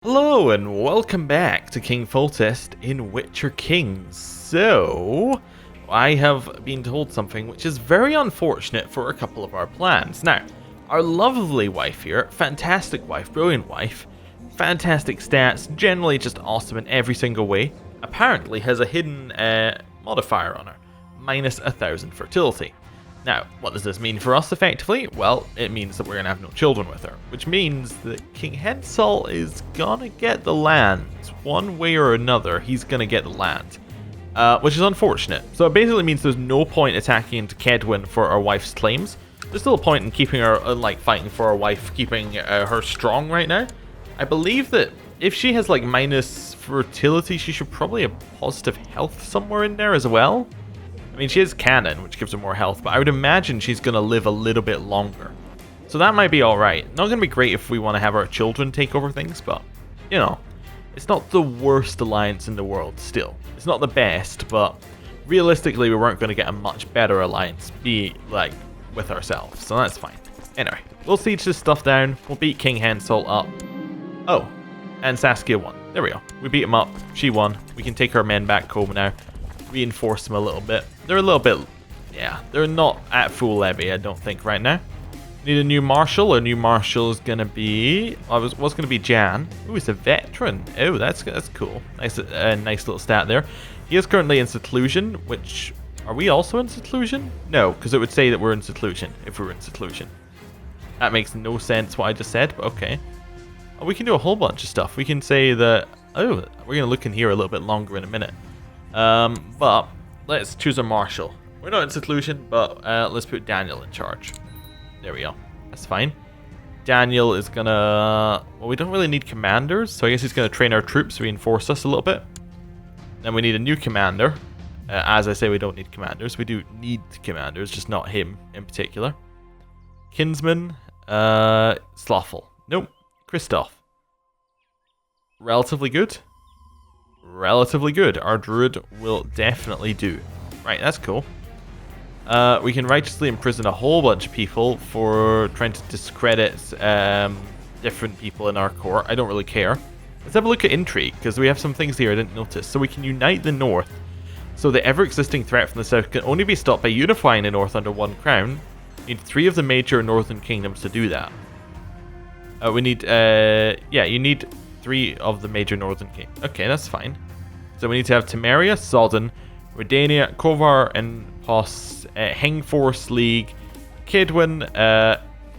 Hello and welcome back to King Foltest in Witcher Kings. So, I have been told something which is very unfortunate for a couple of our plans. Now, our lovely wife here, fantastic wife, brilliant wife, fantastic stats, generally just awesome in every single way, apparently has a hidden modifier on her, minus 1,000 fertility. Now, what does this mean for us effectively? Well, it means that we're going to have no children with her, which means that King Hedsel is going to get the land. One way or another, he's going to get the land, which is unfortunate. So it basically means there's no point attacking into Kedwin for our wife's claims. There's still a point in keeping her, fighting for our wife, keeping her strong right now. I believe that if she has, minus fertility, she should probably have positive health somewhere in there as well. I mean, she is canon, which gives her more health, but I would imagine she's going to live a little bit longer. So that might be alright. Not going to be great if we want to have our children take over things, but, you know, it's not the worst alliance in the world still. It's not the best, but realistically, we weren't going to get a much better alliance with ourselves, so that's fine. Anyway, we'll siege this stuff down. We'll beat King Hensel up. Oh, and Saskia won. There we go. We beat him up. She won. We can take our men back home now. Reinforce them a little bit. They're a little bit, yeah, they're not at full levy, I don't think, right now. Need a new marshal. Our new marshal is gonna be, was gonna be Jan. Ooh, he's a veteran. Oh, that's cool. Nice, nice little stat there. He is currently in seclusion, which, are we also in seclusion? No, because it would say that we're in seclusion if we were in seclusion. That makes no sense what I just said, but okay. Oh, we can do a whole bunch of stuff. We can say that, oh, we're gonna look in here a little bit longer in a minute. But let's choose a marshal. We're not in seclusion, but let's put Daniel in charge. There we go. That's fine. Daniel is gonna... Well, we don't really need commanders, so I guess he's gonna train our troops, reinforce us a little bit. Then we need a new commander. As I say, we don't need commanders. We do need commanders, just not him in particular. Kinsman. Slothful. Nope. Christoph. Relatively good. Relatively good. Our druid will definitely do. Right, that's cool. We can righteously imprison a whole bunch of people for trying to discredit different people in our court. I don't really care. Let's have a look at intrigue, because we have some things here I didn't notice. So we can unite the north. So the ever-existing threat from the south can only be stopped by unifying the north under one crown. We need 3 of the major northern kingdoms to do that. We need, yeah, you need 3 of the major northern kingdoms. Okay, that's fine. So we need to have Temeria, Sodden, Redania, Kovar, and Pos, Hengforce League, Kedwin,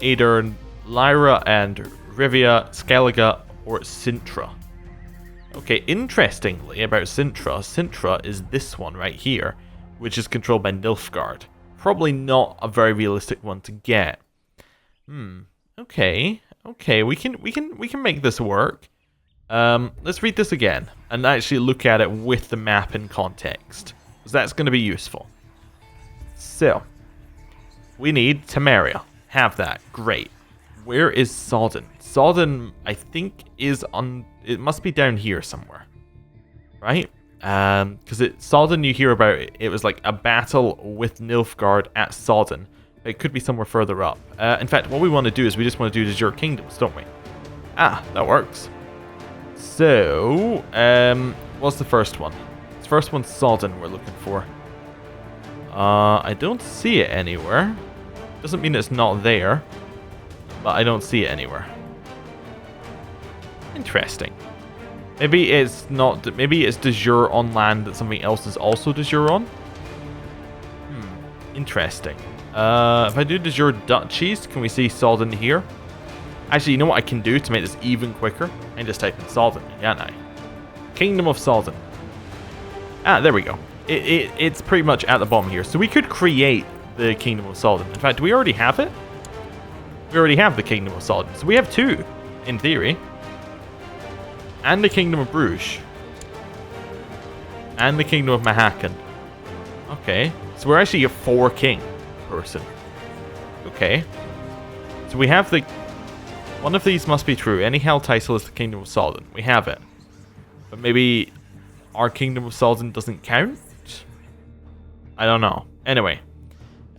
Adern, Lyra, and Rivia, Skellige, or Sintra. Okay, interestingly about Sintra is this one right here, which is controlled by Nilfgaard. Probably not a very realistic one to get. Okay, we can make this work. Let's read this again and actually look at it with the map in context, because that's going to be useful. So, we need Temeria. Have that. Great. Where is Sodden? Sodden, I think, is on... It must be down here somewhere. Right? Because Sodden, you hear about it was like a battle with Nilfgaard at Sodden. It could be somewhere further up. In fact, what we want to do is we just want to do the Azure Kingdoms, don't we? Ah, that works. So, what's the first one? The first one's Sodden we're looking for. I don't see it anywhere. Doesn't mean it's not there, but I don't see it anywhere. Interesting. Maybe it's not. Maybe it's de jure on land that something else is also de jure on. Interesting. If I do de jure duchies, can we see Sodden here? Actually, you know what I can do to make this even quicker? I can just type in Sodden, can't I? Kingdom of Sodden. Ah, there we go. It's pretty much at the bottom here. So we could create the Kingdom of Sodden. In fact, do we already have it? We already have the Kingdom of Sodden. So we have 2, in theory. And the Kingdom of Bruges. And the Kingdom of Mahakan. Okay. So we're actually a 4-king person. Okay. So we have the... One of these must be true. Any held title is the Kingdom of Sodden. We have it. But maybe our Kingdom of Sodden doesn't count? I don't know. Anyway.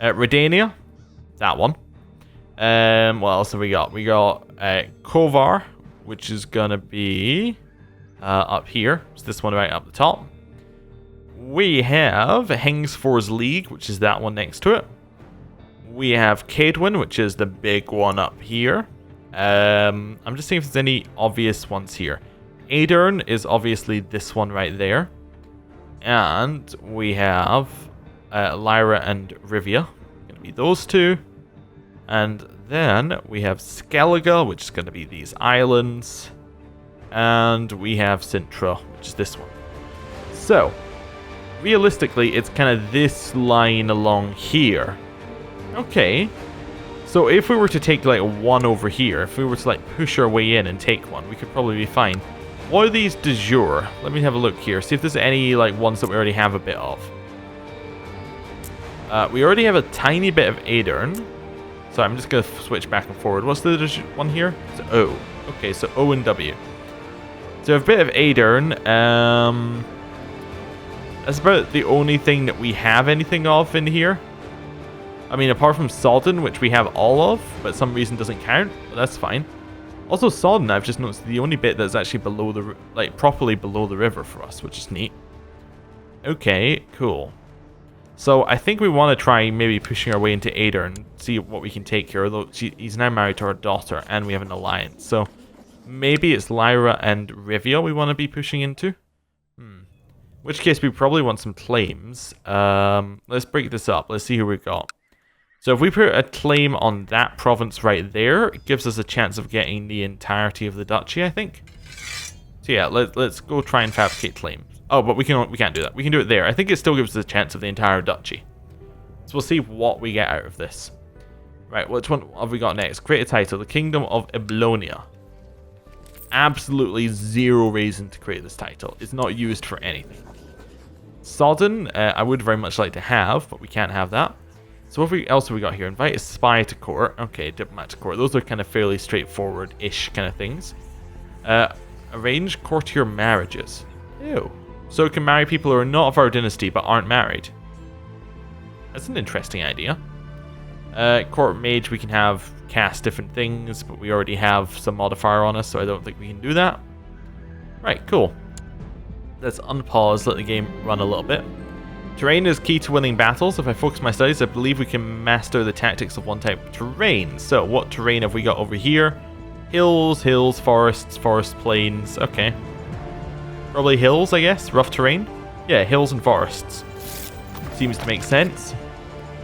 Redania. That one. What else have we got? We got Kovar. which is gonna be up here. It's this one right up the top. We have Hengsfor's League, which is that one next to it. We have Cadwin, which is the big one up here. I'm just seeing if there's any obvious ones here. Aedern is obviously this one right there. And we have Lyra and Rivia. Going to be those two. And then we have Skellige, which is going to be these islands. And we have Sintra, which is this one. So, realistically, it's kind of this line along here. Okay. So if we were to take like one over here, if we were to like push our way in and take one, we could probably be fine. What are these de jure? Let me have a look here. See if there's any like ones that we already have a bit of. We already have a tiny bit of Aedern. So I'm just going to switch back and forward. What's the one here? It's O. Okay, so O and W. So a bit of Aedern. That's about the only thing that we have anything of in here. I mean, apart from Sodden, which we have all of, but some reason doesn't count, but that's fine. Also, Sodden, I've just noticed the only bit that's actually below the, like, properly below the river for us, which is neat. Okay, cool. So I think we want to try maybe pushing our way into Aedern and see what we can take here, although he's now married to our daughter, and we have an alliance. So maybe it's Lyra and Rivia we want to be pushing into. In which case, we probably want some claims. Let's break this up. Let's see who we got. So if we put a claim on that province right there, it gives us a chance of getting the entirety of the duchy, I think. So yeah, let's go try and fabricate claims. Oh, but we can't do that. We can do it there. I think it still gives us a chance of the entire duchy. So we'll see what we get out of this. Right, which one have we got next? Create a title, the Kingdom of Eblonia. Absolutely zero reason to create this title. It's not used for anything. Sodden, I would very much like to have, but we can't have that. So what else have we got here? Invite a spy to court. Okay, diplomat to court. Those are kind of fairly straightforward-ish kind of things. Arrange courtier marriages. Ew. So it can marry people who are not of our dynasty but aren't married. That's an interesting idea. Court mage, we can have cast different things, but we already have some modifier on us, so I don't think we can do that. Right, cool. Let's unpause, let the game run a little bit. Terrain is key to winning battles. If I focus my studies, I believe we can master the tactics of one type of terrain. So what terrain have we got over here? Hills, forests, forest plains. Okay. Probably hills, I guess. Rough terrain. Yeah, hills and forests. Seems to make sense.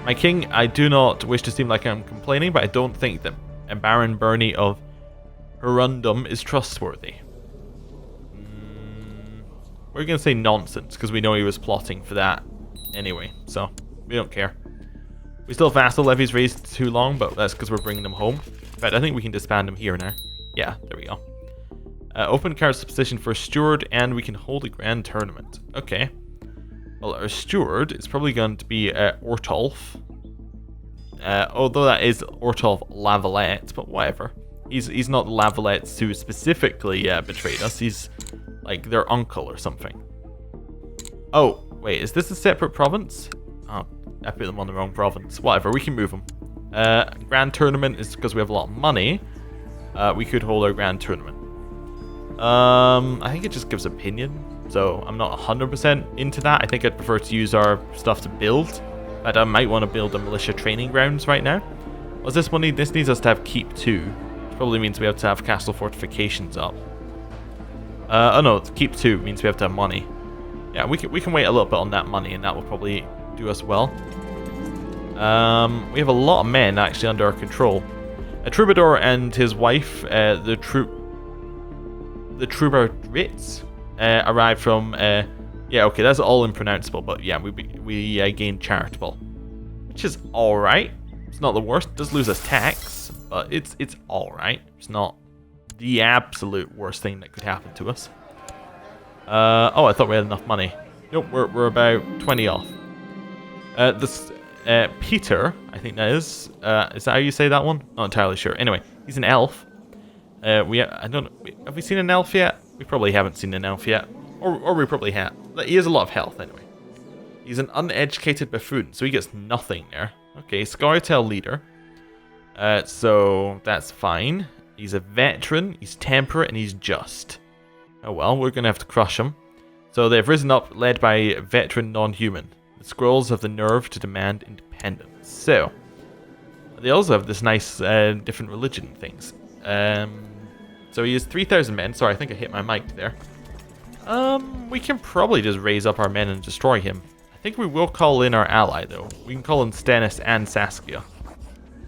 My king, I do not wish to seem like I'm complaining, but I don't think that Baron Bernie of Herundum is trustworthy. We're going to say nonsense, because we know he was plotting for that anyway, so we don't care. We still have vassal levies raised too long, but that's because we're bringing them home. In fact, I think we can disband them here now. Yeah, there we go. Open card's position for a steward, and we can hold a grand tournament. Okay. Well, our steward is probably going to be Ortolf. Although that is Ortolf La Valette, but whatever. He's not La Valette who specifically betrayed us. He's like their uncle or something. Oh, wait, is this a separate province? Oh, I put them on the wrong province. Whatever, we can move them. Grand tournament is because we have a lot of money. We could hold our grand tournament. I think it just gives opinion. So I'm not 100% into that. I think I'd prefer to use our stuff to build. But I might want to build a militia training grounds right now. What's this one need? This needs us to have Keep 2. Which probably means we have to have castle fortifications up. Oh no, Keep 2 means we have to have money. Yeah, we can wait a little bit on that money, and that will probably do us well. We have a lot of men actually under our control. A troubadour and his wife, the Troubadourits, arrived from... yeah, okay, that's all impronounceable, but yeah, we gained charitable, which is alright. It's not the worst. It does lose us tax, but it's alright. It's not the absolute worst thing that could happen to us. Oh, I thought we had enough money. Nope, we're about 20 off. This Peter, I think that is that how you say that one? Not entirely sure. Anyway, he's an elf. I don't know. Have we seen an elf yet? We probably haven't seen an elf yet. Or we probably have. He has a lot of health anyway. He's an uneducated buffoon, so he gets nothing there. Okay, Scourtail leader. So that's fine. He's a veteran, he's temperate, and he's just. Oh well, we're going to have to crush him. So they've risen up, led by a veteran non-human. The Skrulls have the nerve to demand independence. So, they also have this nice different religion things. So he has 3,000 men. Sorry, I think I hit my mic there. We can probably just raise up our men and destroy him. I think we will call in our ally, though. We can call in Stennis and Saskia,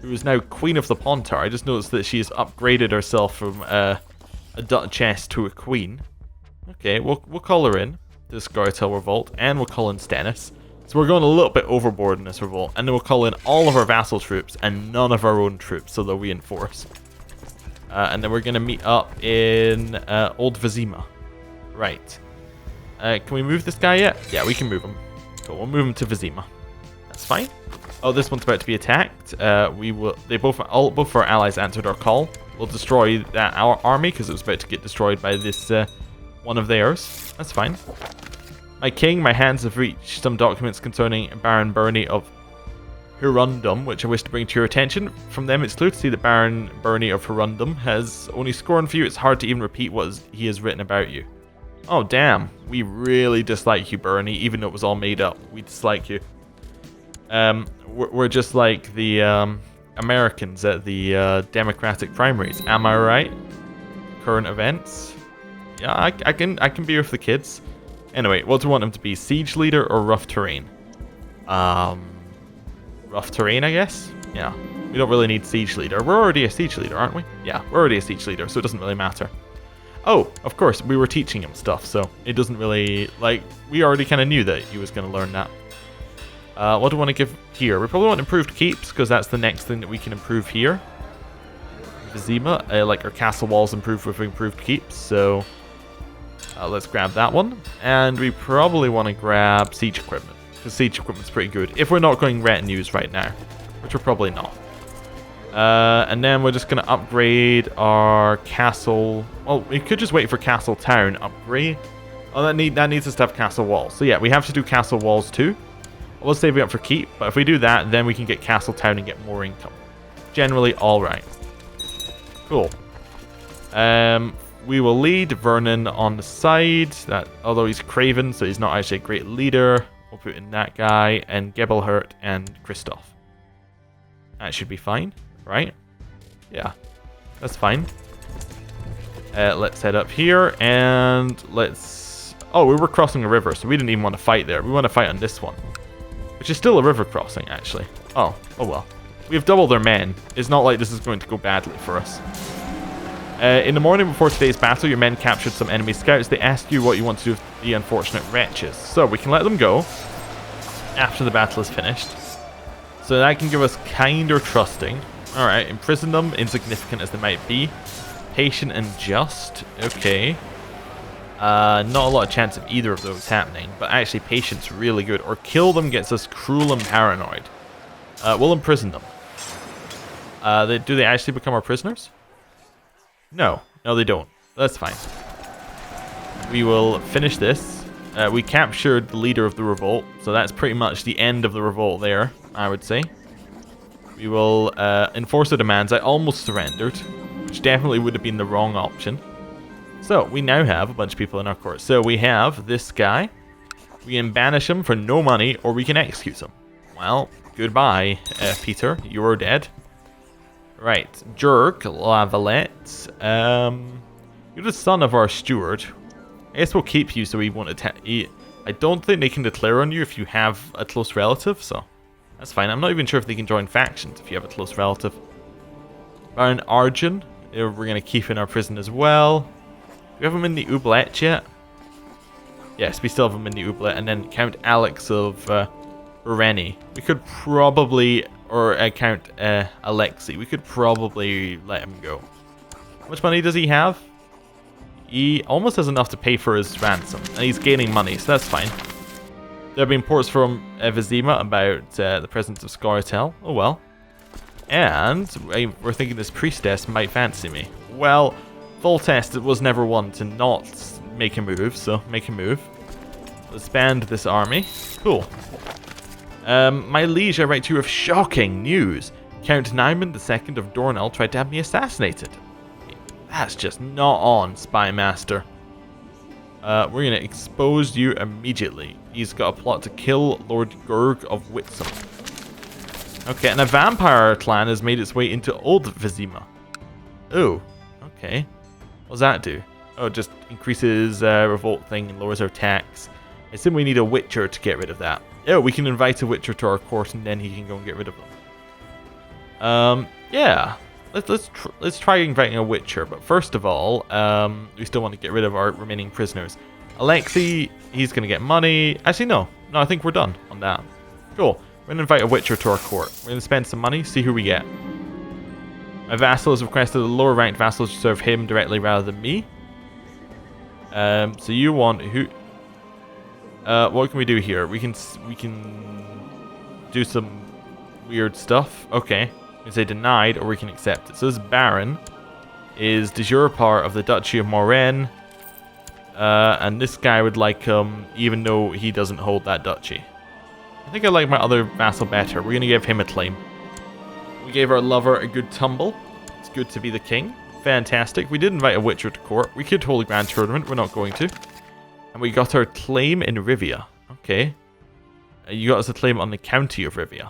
who is now Queen of the Pontar. I just noticed that she has upgraded herself from a Duchess to a Queen. Okay, we'll call her in to the Scartel Revolt, and we'll call in Stennis. So we're going a little bit overboard in this revolt, and then we'll call in all of our vassal troops and none of our own troops, so they'll reinforce. And then we're going to meet up in Old Vizima. Right. Can we move this guy yet? Yeah, we can move him. Cool, we'll move him to Vizima. That's fine. Oh, this one's about to be attacked. Both of our allies answered our call. We'll destroy our army because it was about to get destroyed by this one of theirs. That's fine. My king, my hands have reached some documents concerning Baron Burney of Hirundum, which I wish to bring to your attention. From them, it's clear to see that Baron Burney of Hirundum has only scorn for you. It's hard to even repeat what he has written about you. Oh, damn. We really dislike you, Burney, even though it was all made up. We dislike you. We're just like the Americans at the Democratic primaries. Am I right? Current events? Yeah, I can be with the kids. Anyway, what do you want him to be? Siege leader or rough terrain? Rough terrain, I guess? Yeah. We don't really need siege leader. We're already a siege leader, aren't we? Yeah, we're already a siege leader, so it doesn't really matter. Oh, of course, we were teaching him stuff, so it doesn't really... Like, we already kind of knew that he was going to learn that. What do we want to give here? We probably want improved keeps, because that's the next thing that we can improve here. Vizima, like our castle walls improved with improved keeps, so... let's grab that one. And we probably want to grab siege equipment, because siege equipment's pretty good. If we're not going retinues right now, which we're probably not. And then we're just going to upgrade our castle. Well, we could just wait for castle town upgrade. Oh, that needs us to have castle walls. So yeah, we have to do castle walls too. We'll save it up for keep, but if we do that, then we can get castle town and get more income. Generally, all right. Cool. We will lead Vernon on the side. That, although he's Craven, so he's not actually a great leader. We'll put in that guy, and Gebelhert and Christoph. That should be fine, right? Yeah, that's fine. Let's head up here, and let's... Oh, we were crossing a river, so we didn't even want to fight there. We want to fight on this one, which is still a river crossing, actually. Oh well. We have double their men. It's not like this is going to go badly for us. In the morning before today's battle, your men captured some enemy scouts. They asked you what you want to do with the unfortunate wretches. So we can let them go after the battle is finished. So that can give us kinder trusting. Alright, imprison them, insignificant as they might be. Patient and just. Okay. Not a lot of chance of either of those happening, but actually patient's really good. Or kill them gets us cruel and paranoid. We'll imprison them. Do they actually become our prisoners? No, they don't. That's fine. We will finish this. We captured the leader of the revolt, so that's pretty much the end of the revolt there, I would say. We will enforce the demands. I almost surrendered, which definitely would have been the wrong option. So, we now have a bunch of people in our court. So, we have this guy. We can banish him for no money, or we can execute him. Well, goodbye, Peter. You're dead. Right, Jerk, La Valette. You're the son of our steward. I guess we'll keep you so he won't attack. I don't think they can declare on you if you have a close relative, so that's fine. I'm not even sure if they can join factions if you have a close relative. Baron Arjun, we're going to keep in our prison as well. Do we have him in the oubliette yet? Yes, we still have him in the oubliette. And then Count Alex of Ureni. We could probably... Or Count Alexei. We could probably let him go. How much money does he have? He almost has enough to pay for his ransom. And he's gaining money, so that's fine. There have been reports from Vizima about the presence of Scoratel. Oh well. And we're thinking this priestess might fancy me. Well, Foltest was never one to not make a move, so make a move. Let's band this army. Cool. My liege, I write to you with shocking news. Count Nyman II of Dornell tried to have me assassinated. That's just not on, Spy Master. We're going to expose you immediately. He's got a plot to kill Lord Gurg of Whitsom. Okay, and a vampire clan has made its way into Old Vizima. Oh, okay. What does that do? Oh, it just increases revolt thing and lowers our tax. I assume we need a witcher to get rid of that. Oh, we can invite a witcher to our court and then he can go and get rid of them. Yeah. Let's try inviting a witcher, but first of all, we still want to get rid of our remaining prisoners. Alexei, he's going to get money. Actually, no, I think we're done on that. Cool. We're going to invite a witcher to our court. We're going to spend some money, see who we get. My vassal has requested a lower ranked vassal to serve him directly rather than me. So you want who? What can we do here? We can do some weird stuff. Okay. We can say denied, or we can accept it. So this Baron is de jure part of the Duchy of Maurenne, and this guy would like him, even though he doesn't hold that duchy. I think I like my other vassal better. We're gonna give him a claim. We gave our lover a good tumble. It's good to be the king. Fantastic. We did invite a witcher to court. We could hold a grand tournament. We're not going to. And we got our claim in Rivia. Okay. You got us a claim on the county of Rivia.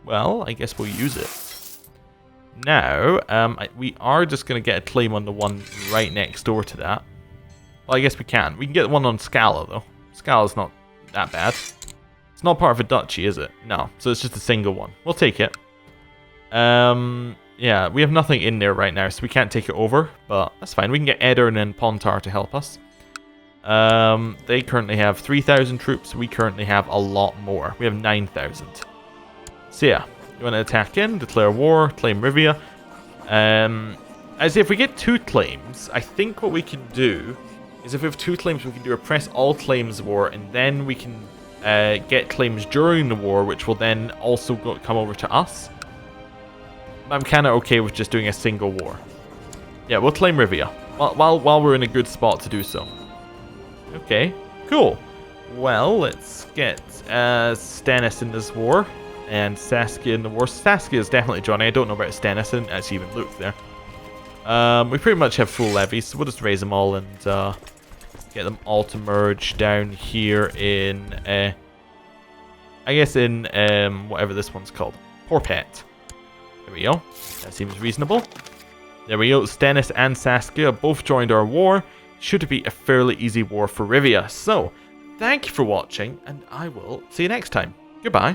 Well, I guess we'll use it. Now, we are just going to get a claim on the one right next door to that. Well, I guess we can. We can get one on Scala, though. Scala's not that bad. It's not part of a duchy, is it? No. So it's just a single one. We'll take it. Yeah, we have nothing in there right now, so we can't take it over. But that's fine. We can get Edirn and Pontar to help us. They currently have 3,000 troops. We currently have a lot more. We have 9,000. So yeah, you want to attack in, declare war, claim Rivia. As if we get 2 claims, I think what we can do is if we have 2 claims, we can do a press all claims war, and then we can get claims during the war, which will then also come over to us. I'm kind of okay with just doing a single war. Yeah, we'll claim Rivia while we're in a good spot to do so. Okay, cool. Well, let's get Stannis in this war. And Saskia in the war. Saskia is definitely Johnny. I don't know about Stannis. I didn't actually even look there. We pretty much have full levies, so we'll just raise them all and get them all to merge down here in, I guess in whatever this one's called. Porpet. There we go. That seems reasonable. There we go. Stannis and Saskia both joined our war. Should be a fairly easy war for Rivia. So, thank you for watching, and I will see you next time. Goodbye.